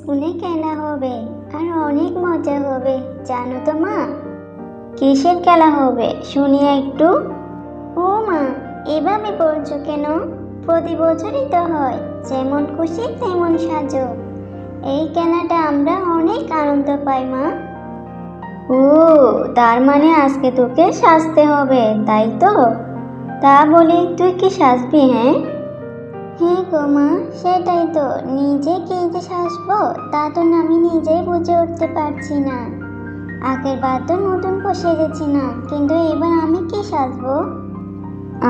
স্কুলে খেলা হবে আর অনেক মজা হবে, জানো তো মা? কিসের খেলা হবে শুনি একটু। ও মা, এভাবে বলছো কেন? প্রতি বছরই তো হয়, যেমন খুশি তেমন সাজো। এই খেলাটা আমরা অনেক আনন্দ পাই মা। ও, তার মানে আজকে তোকে সাজতে হবে, তাই তো? তা বলি তুই কি সাজবি? হ্যাঁ হ্যাঁ গো মা, সেটাই তো। নিজে কি যে সাজবো তা তো আমি নিজেই বুঝে উঠতে পারছি না। আগের বার তো নতুন সেজেছি না, কিন্তু এবার আমি কি সাজবো?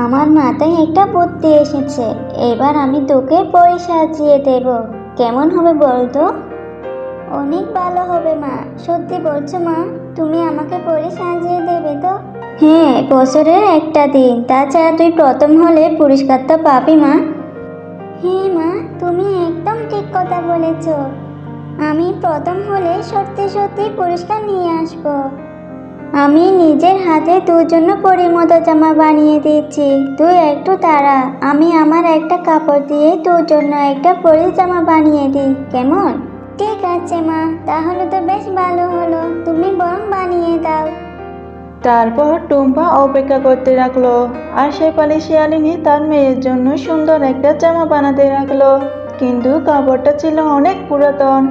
আমার মাথায় একটা বুদ্ধি এসেছে। এবার আমি তোকে পরে সাজিয়ে দেব, কেমন হবে বলতো? অনেক ভালো হবে মা। সত্যি বলছো মা? তুমি আমাকে পরে সাজিয়ে দেবে তো? হ্যাঁ, বছরের একটা দিন, তাছাড়া তুই প্রথম হলে পুরস্কারটা পাবি মা। হ্যাঁ মা, তুমি একদম ঠিক কথা বলেছ। আমি প্রথম হলে সত্যি সত্যি পুরস্কার নিয়ে আসব। আমি নিজের হাতে তোর জন্য পরিমতো জামা বানিয়ে দিচ্ছি, তুই একটু দাঁড়া। আমি আমার একটা কাপড় দিয়ে তোর জন্য একটা পরি জামা বানিয়ে দিই, কেমন? ঠিক আছে মা, তাহলে তো বেশ ভালো হলো। তুমি বরং বানিয়ে দাও। তারপর টুম্পা অপেক্ষা করতে লাগলো, আর শেফালি শিয়ালিনী তার মেয়ের জন্য সুন্দর একটা জামা বানাতে লাগলো। কিন্তু কাপড়টা ছিল অনেক পুরাতন।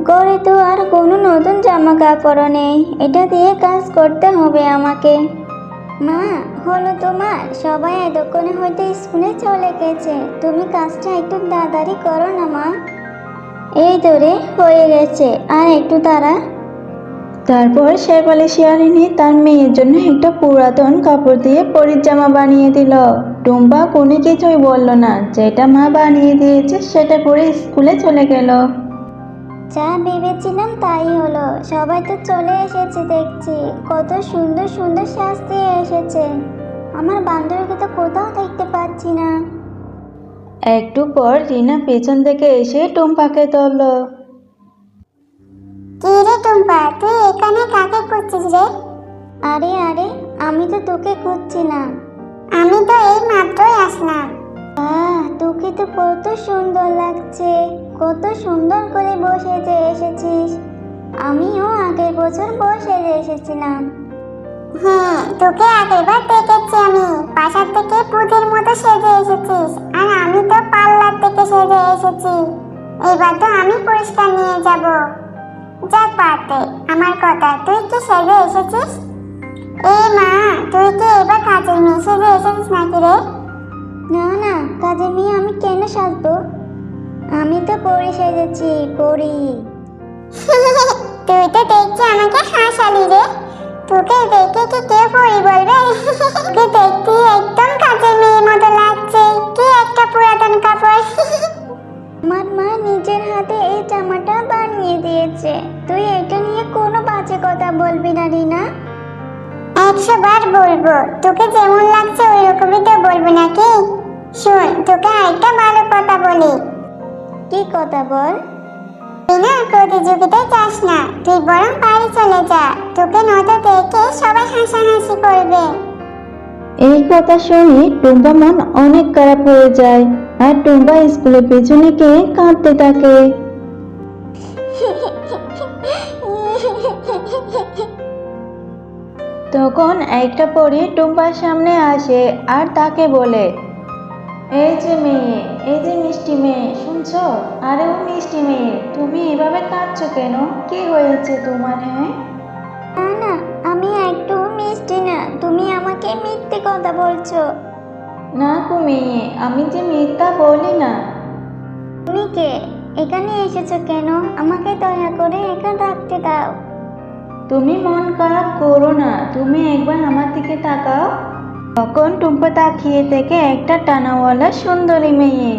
ঘরে তো আর কোনো নতুন জামা কাপড় নেই, এটা দিয়ে কাজ করতে হবে আমাকে। মা, হলো তোমার? সবাই এতক্ষণে হয়তো স্কুলে চলে গেছে, তুমি কাজটা একটু তাড়াতাড়ি করো না মা। এই ধরে হয়ে গেছে, আর একটু তাড়া। তারপর শেফালি শিয়ালিনী তার মেয়ের জন্য একটা পুরাতন কাপড় দিয়ে পরীর জামা বানিয়ে দিল। টুম্পা কোনো কিছুই বলল না, যেটা মা বানিয়ে দিয়েছে সেটা পরে স্কুলে চলে গেল। যা ভেবেছিলাম তাই হলো, সবাই তো চলে এসেছে দেখছি। কত সুন্দর সুন্দর সাজ দিয়ে এসেছে। আমার বান্ধবীকে তো কোথাও দেখতে পাচ্ছি না। একটু পর রিনা পেছন থেকে এসে টুম্পাকে ধরল। কি রে টুম্পা, তুই এখানে কাকে খুঁজছিস রে? আরে আরে, আমি তো তোকে খুঁজছিলাম। আমি তো এই মাত্রই আসলাম। তোকে তো কত সুন্দর লাগছে, কত সুন্দর করে বসে যে এসেছিস। আমিও আগের বছর বসে এসেছিলাম। হ্যাঁ, তোকে আগেরবার দেখেছি আমি। বাসার থেকে পুতির মতো সেজে এসেছিস, আর আমি তো পার্লার থেকে সেজে এসেছি। এবার তো আমি পুরস্কার নিয়ে যাব। যাক পাতে, আমার কথা, তুই কি সেজে এসেছিস? এই মা, তুই কি এবার কাজের মেয়ে সেজে এসেছিস নাকি রে? না না, কাজের মেয়ে আমি কেন সাজবো? আমি তো পরি সেজেছি, পরি। তুই তো দেখছি আমাকে হাসালি রে। তোকে দেখে কি কেউ পরি বলবে? তোকে দেখতে একদম কাজের মেয়ের মতো লাগছে। কি একটা পুরাতন কাপড়। আমার মা নিজের হাতে এই জামাটা বানিয়ে দিয়েছে। তুই এটা নিয়ে কোনো বাজে কথা বলবি না রিনা। 100 বার বলবো, তোকে যেমন লাগছে ওই রকমই তো বলবো নাকি? শোন, তোকে আরেকটা ভালো কথা বলি। কি কথা বল? তুই না প্রতিযোগিতায় যাস না, তুই বরং বাড়ি চলে যা। তোকে নয়তো দেখে সবাই হাসাহাসি করবে। এই কথা শুনে টুম্পা মন অনেক খারাপ হয়ে যায়, আর টুম্পা স্কুলের পেছনে গিয়ে কাঁদতে থাকে। তখন একটা পরী টুম্পার সামনে আসে আর তাকে বলে, এই যে মেয়ে, এই যে মিষ্টি মেয়ে, শুনছো? আরে ও মিষ্টি মেয়ে, তুমি এভাবে কাঁদছো কেন? কি হয়েছে তোমার? হ্যাঁ, না না, আমি একটু মিষ্টি না, তুমি আমাকে মিথ্যে কথা বলছো। না গো মেয়ে, আমি যে মিথ্যা বলি না। তুমি কে? এখানে এসেছো কেন? আমাকে দয়া করে একা থাকতে দাও। তুমি মন খারাপ করো না, তুমি একবার আমার দিকে তাকাও। তখন টুম্পা তাকিয়ে থেকে একটা টানাওয়ালা সুন্দরী মেয়ে।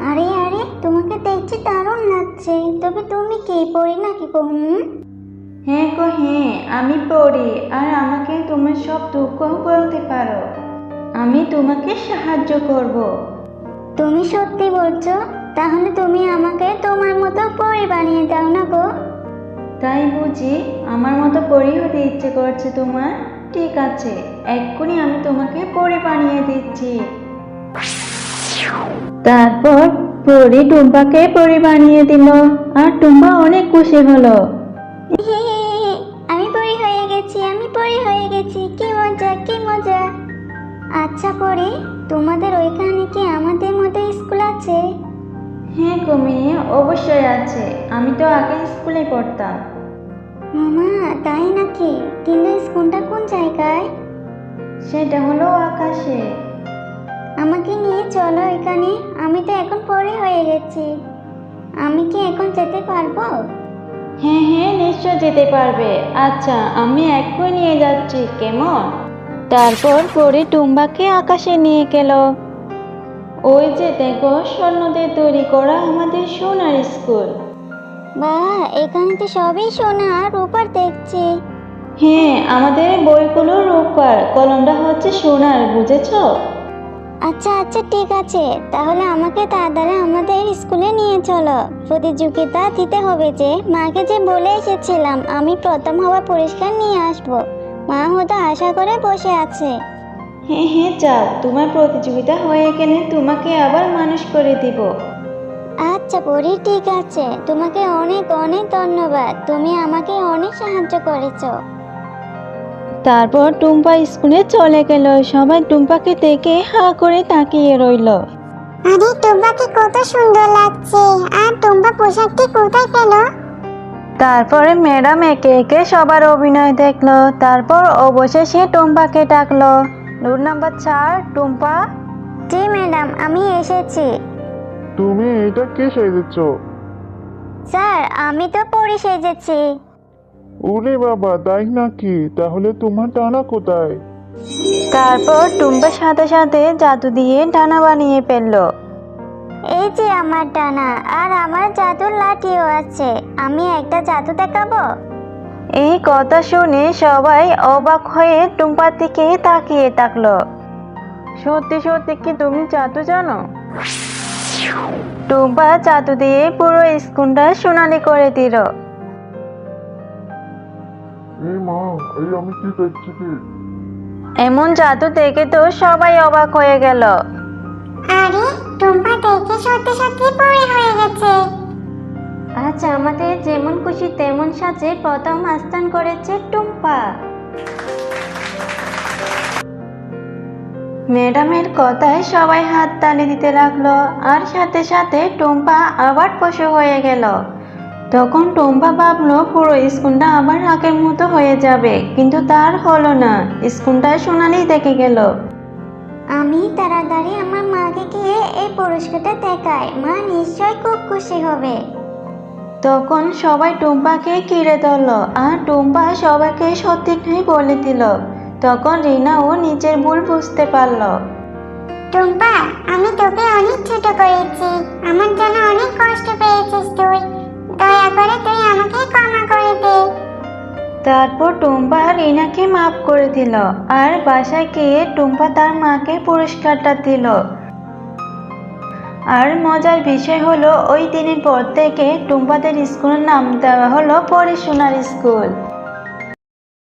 আরে আরে, তোমাকে দেখছি দারুণ লাগছে। তবে তুমি কে, পড়ি নাকি গো? হ্যাঁ গো হ্যাঁ, আমি পড়ি, আর আমাকে তোমার সব দুঃখ বলতে পারো। আমি তোমাকে সাহায্য করব। তুমি সত্যি বলছো? তাহলে তুমি আমাকে তোমার মতো পরি বানিয়ে দাও না গো। তাই বুঝি? আমার মতো পরি হতে ইচ্ছে করছে তোমার? ঠিক আছে, এক্ষুনি আমি তোমাকে পরি বানিয়ে দিচ্ছি। তারপর পরি টুম্পাকে পরি বানিয়ে দিল আর টুম্পা অনেক খুশি হলো। আমি পরি হয়ে গেছি, আমি পরি হয়ে গেছি, কি মজা কি মজা। আচ্ছা পরি, তোমাদের ওইখানে কি আমাদের মতো স্কুল আছে? হ্যাঁ গো মেয়ে, অবশ্যই আছে। আমি তো আগে স্কুলে পড়তাম। মামা তাই নাকি? কিন্তু স্কুলটা কোন জায়গায়? সেটা হলো আকাশে। আমাকে নিয়ে চলো এখানে, আমি তো এখন পরি হয়ে গেছি। আমি কি এখন যেতে পারবো? হ্যাঁ হ্যাঁ, নিশ্চয় যেতে পারবে। আচ্ছা, আমি এক্ষুনি নিয়ে যাচ্ছি, কেমন? তারপর পরে টুম্বাকে আকাশে নিয়ে গেল। ওই যে দেখো, স্বর্ণ দিয়ে তৈরি করা আমাদের সোনার স্কুল। বাহ, এখানে তো সবই সোনা আর রূপার দেখছি। হ্যাঁ, আমাদের বইগুলো রূপার, কলমটা হচ্ছে সোনার, বুঝেছো? আচ্ছা আচ্ছা ঠিক আছে, তাহলে আমাকে তাড়াতাড়ি আমাদের স্কুলে নিয়ে চলো। প্রতিযোগিতা দিতে হবে যে, মাকে যে বলে এসেছিলাম আমি প্রথম হওয়া পুরস্কার নিয়ে আসবো। মা হয়তো আশা করে বসে আছে। হ্যাঁ হ্যাঁ, যাও, তোমার প্রতিযোগিতা হয়ে গেলে তোমাকে আবার মানুষ করে দিব। আচ্ছা পরি, ঠিক আছে, তোমাকে অনেক অনেক ধন্যবাদ, তুমি আমাকে অনেক সাহায্য করেছো। তারপর টুম্পা স্কুলে চলে গেল। সবাই টুম্পাকে দেখে হা করে তাকিয়ে রইল। আরে টুম্পাকে কত সুন্দর লাগছে, আর টুম্পা পোশাকটি কোথায় পেলো? তারপরে ম্যাডাম একে একে সবার অভিনয় দেখলো। তারপর অবশেষে টুম্পাকে ডাকলো। Roll number 4, Tumpa. জি ম্যাডাম, আমি এসেছি। তুমি এটা কে সেজেছ? স্যার আমি তো পরি সেজেছি। ওরে বাবা, তাই নাকি? তাহলে তোমার ডানা কোথায়? তারপর টুম্পা সাথে সাথে জাদু দিয়ে ডানা বানিয়ে ফেললো। এই যে আমার ডানা, আর আমার জাদুর লাঠিও আছে। আমি একটা জাদু দেখাবো। এই কথা শুনে সবাই অবাক হয়ে টুম্পার দিকে তাকিয়ে থাকলো। সত্যি সত্যি কি তুমি জাদু জানো? টুম্পা জাদু দিয়ে পুরো স্কুলটা সোনালি করে দিল। এই মা, এই আমি কি দেখছি কি? এমন জাদু দেখে তো সবাই অবাক হয়ে গেল। আরে টুম্পা দেখে সত্যি সত্যি পরি হয়ে গেছে। আজ আমাদের যেমন খুশি তেমন সাজে প্রথম আস্থান করেছে টুম্পা। ম্যাডামের কথায় সবাই হাত তালি দিতে লাগলো, আর সাথে সাথে টুম্পা আবার খুশি হয়ে গেল। তখন টুম্পা ভাবলো পুরো স্কুলটা আবার আগের মতো হয়ে যাবে, কিন্তু তার হলো না। স্কুলটা সোনালি দেখে গেল। আমি তাড়াতাড়ি আমার মাকে গিয়ে এই পুরস্কারটা দেখাই, মা নিশ্চয় খুব খুশি হবে। তখন সবাই টুম্পাকে ঘিরে ধরলো, আর টুম্পা সবাইকে সত্যিটাই বলে দিল। তখন রিনাও নিজের ভুল বুঝতে পারলো। টুম্পা, আমি তোকে অনেক ছোট করেছি, আমার জন্য অনেক কষ্ট পেয়েছিস তুই, দয়া করে তুই আমাকে ক্ষমা করে দে। তারপর টুম্পা রিনাকে মাফ করে দিল, আর বাসায় গিয়ে টুম্পা তার মাকে পুরস্কারটা দিল। আর মজার বিষয় হলো, ওই দিনের পর থেকে টুম্পাদের স্কুলের নাম দেওয়া হলো পরি সোনার স্কুল।